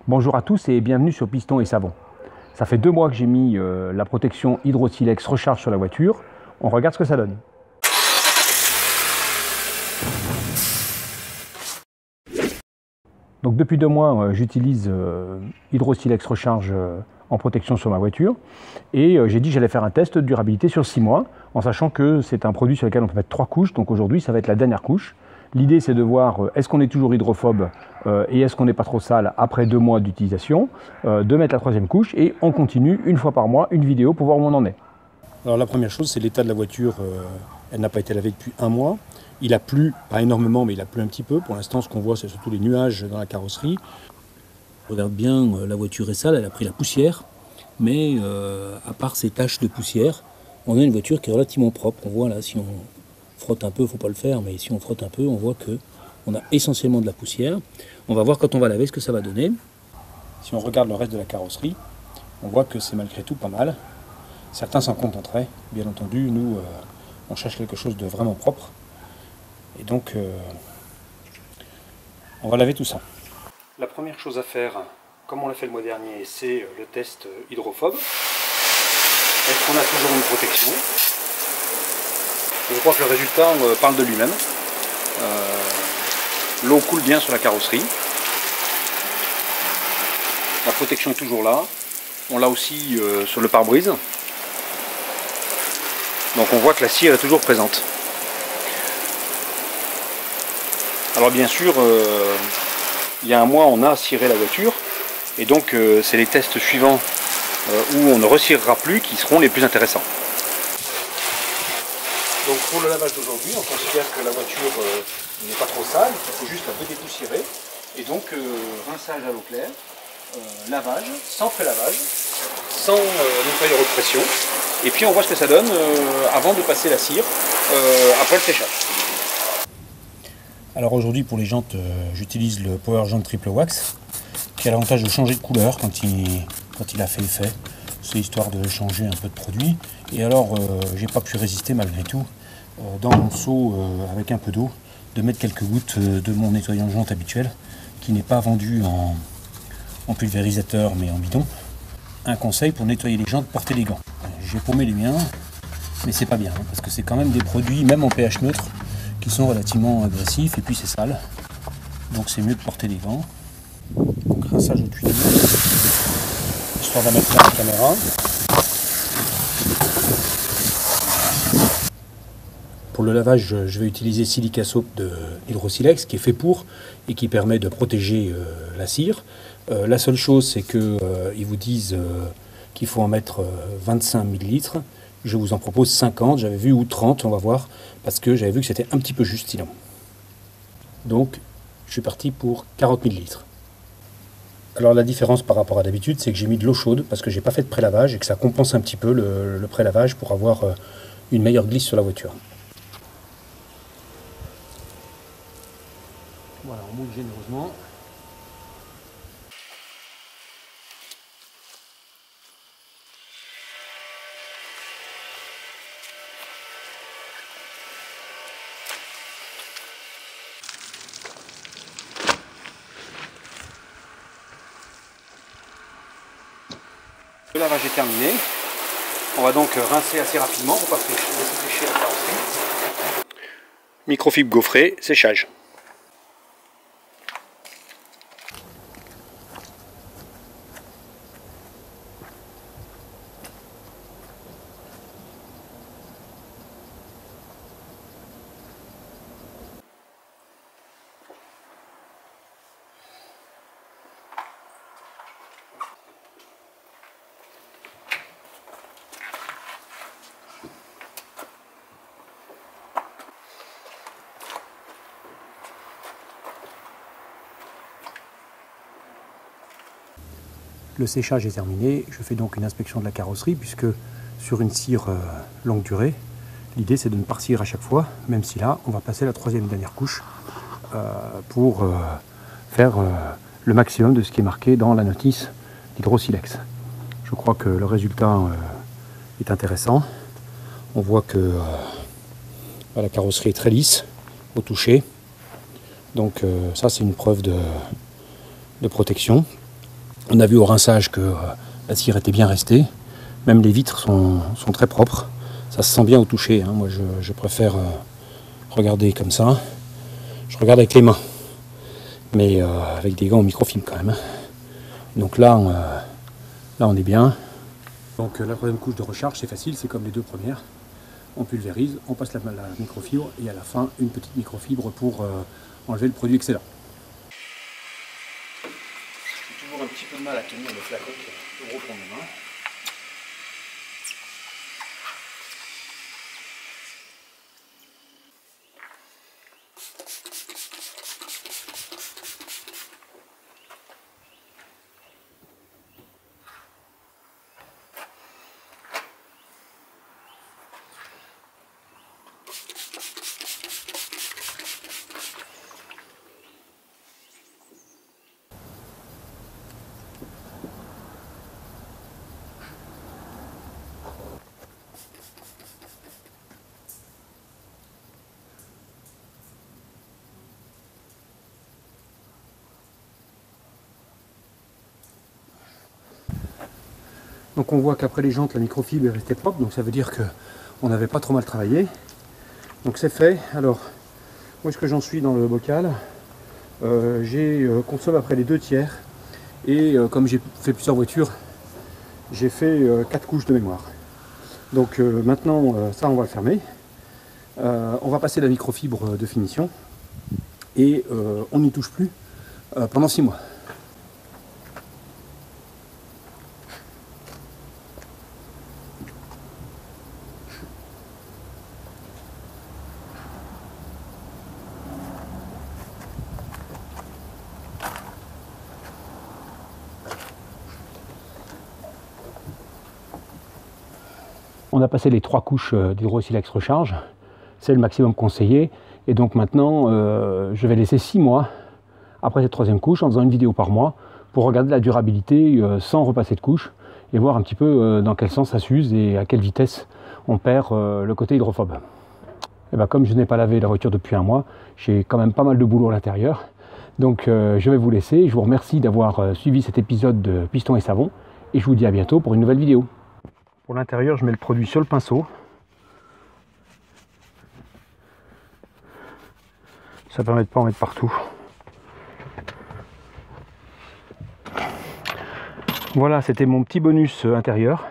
Bonjour à tous et bienvenue sur Piston et Savon. Ça fait 2 mois que j'ai mis la protection Hydro-Silex recharge sur la voiture. On regarde ce que ça donne. Donc depuis 2 mois, j'utilise Hydro-Silex recharge en protection sur ma voiture. Et j'ai dit que j'allais faire un test de durabilité sur 6 mois, en sachant que c'est un produit sur lequel on peut mettre 3 couches. Donc aujourd'hui, ça va être la dernière couche. L'idée, c'est de voir est-ce qu'on est toujours hydrophobe et est-ce qu'on n'est pas trop sale après 2 mois d'utilisation, de mettre la 3e couche et on continue une fois par mois une vidéo pour voir où on en est. Alors la première chose, c'est l'état de la voiture. Elle n'a pas été lavée depuis 1 mois. Il a plu, pas énormément, mais il a plu un petit peu. Pour l'instant, ce qu'on voit, c'est surtout les nuages dans la carrosserie. Regarde bien, la voiture est sale, elle a pris la poussière. Mais à part ces taches de poussière, on a une voiture qui est relativement propre. On voit là, si on frotte un peu, il ne faut pas le faire, mais si on frotte un peu, on voit qu'on a essentiellement de la poussière. On va voir quand on va laver ce que ça va donner. Si on regarde le reste de la carrosserie, on voit que c'est malgré tout pas mal. Certains s'en contenteraient, bien entendu. Nous, on cherche quelque chose de vraiment propre. Et donc, on va laver tout ça. La première chose à faire, comme on l'a fait le mois dernier, c'est le test hydrophobe. Est-ce qu'on a toujours une protection ? Je crois que le résultat parle de lui-même. L'eau coule bien sur la carrosserie. La protection est toujours là. On l'a aussi sur le pare-brise. Donc on voit que la cire est toujours présente. Alors bien sûr, il y a 1 mois, on a ciré la voiture. Et donc c'est les tests suivants où on ne recirera plus qui seront les plus intéressants. Donc pour le lavage d'aujourd'hui, on considère que la voiture n'est pas trop sale, il faut juste un peu dépoussiérer. Et donc rinçage à l'eau claire, lavage, sans pré-lavage, sans nettoyeur haute pression. Et puis on voit ce que ça donne avant de passer la cire, après le séchage. Alors aujourd'hui pour les jantes, j'utilise le Power Jant Triple Wax, qui a l'avantage de changer de couleur quand il a fait effet. C'est histoire de changer un peu de produit. Et alors, j'ai pas pu résister malgré tout, dans mon seau avec un peu d'eau, de mettre quelques gouttes de mon nettoyant de jantes habituel, qui n'est pas vendu en pulvérisateur mais en bidon. Un conseil pour nettoyer les jantes, portez les gants. J'ai paumé les miens, mais c'est pas bien, hein, parce que c'est quand même des produits, même en pH neutre, qui sont relativement agressifs, et puis c'est sale. Donc c'est mieux de porter les gants. Donc rinçage au tuyau. On va mettre la caméra. Pour le lavage, je vais utiliser Silica Soap de Hydro-Silex qui est fait pour et qui permet de protéger la cire. La seule chose, c'est qu'ils vous disent qu'il faut en mettre 25 ml. Je vous en propose 50, j'avais vu, ou 30, on va voir, parce que j'avais vu que c'était un petit peu juste sinon. Donc, je suis parti pour 40 ml. Alors la différence par rapport à d'habitude, c'est que j'ai mis de l'eau chaude parce que j'ai pas fait de pré-lavage et que ça compense un petit peu le pré-lavage pour avoir une meilleure glisse sur la voiture. Voilà, on mouille généreusement. Le lavage est terminé. On va donc rincer assez rapidement pour pas laisser sécher la carrosserie. Microfibre gaufrée, séchage. Le séchage est terminé, je fais donc une inspection de la carrosserie puisque sur une cire longue durée, l'idée c'est de ne pas cirer à chaque fois, même si là on va passer la 3e et dernière couche pour faire le maximum de ce qui est marqué dans la notice d'Hydro-Silex. Je crois que le résultat est intéressant. On voit que la carrosserie est très lisse au toucher, donc ça c'est une preuve de protection. On a vu au rinçage que la cire était bien restée. Même les vitres sont très propres. Ça se sent bien au toucher. Hein. Moi, je préfère regarder comme ça. Je regarde avec les mains. Mais avec des gants en microfilm quand même. Donc là, on est bien. Donc la troisième couche de recharge, c'est facile. C'est comme les deux premières. On pulvérise, on passe la microfibre et à la fin, une petite microfibre pour enlever le produit excellent. J'ai toujours un petit peu de mal à tenir le flacon qui est trop gros pour mes mains. Donc on voit qu'après les jantes, la microfibre est restée propre, donc ça veut dire qu'on n'avait pas trop mal travaillé. Donc c'est fait. Alors, où est-ce que j'en suis dans le bocal? J'ai consomme après les 2 tiers. Et comme j'ai fait plusieurs voitures, j'ai fait 4 couches de mémoire. Donc maintenant, ça on va le fermer. On va passer la microfibre de finition. Et on n'y touche plus pendant 6 mois. On a passé les 3 couches d'hydrosilex recharge, c'est le maximum conseillé, et donc maintenant je vais laisser 6 mois après cette 3e couche en faisant une vidéo par mois pour regarder la durabilité sans repasser de couche et voir un petit peu dans quel sens ça s'use et à quelle vitesse on perd le côté hydrophobe. Et ben, comme je n'ai pas lavé la voiture depuis 1 mois, j'ai quand même pas mal de boulot à l'intérieur, donc je vais vous laisser. Je vous remercie d'avoir suivi cet épisode de Piston et Savon et je vous dis à bientôt pour une nouvelle vidéo. Pour l'intérieur, je mets le produit sur le pinceau. Ça permet de ne pas en mettre partout. Voilà, c'était mon petit bonus intérieur.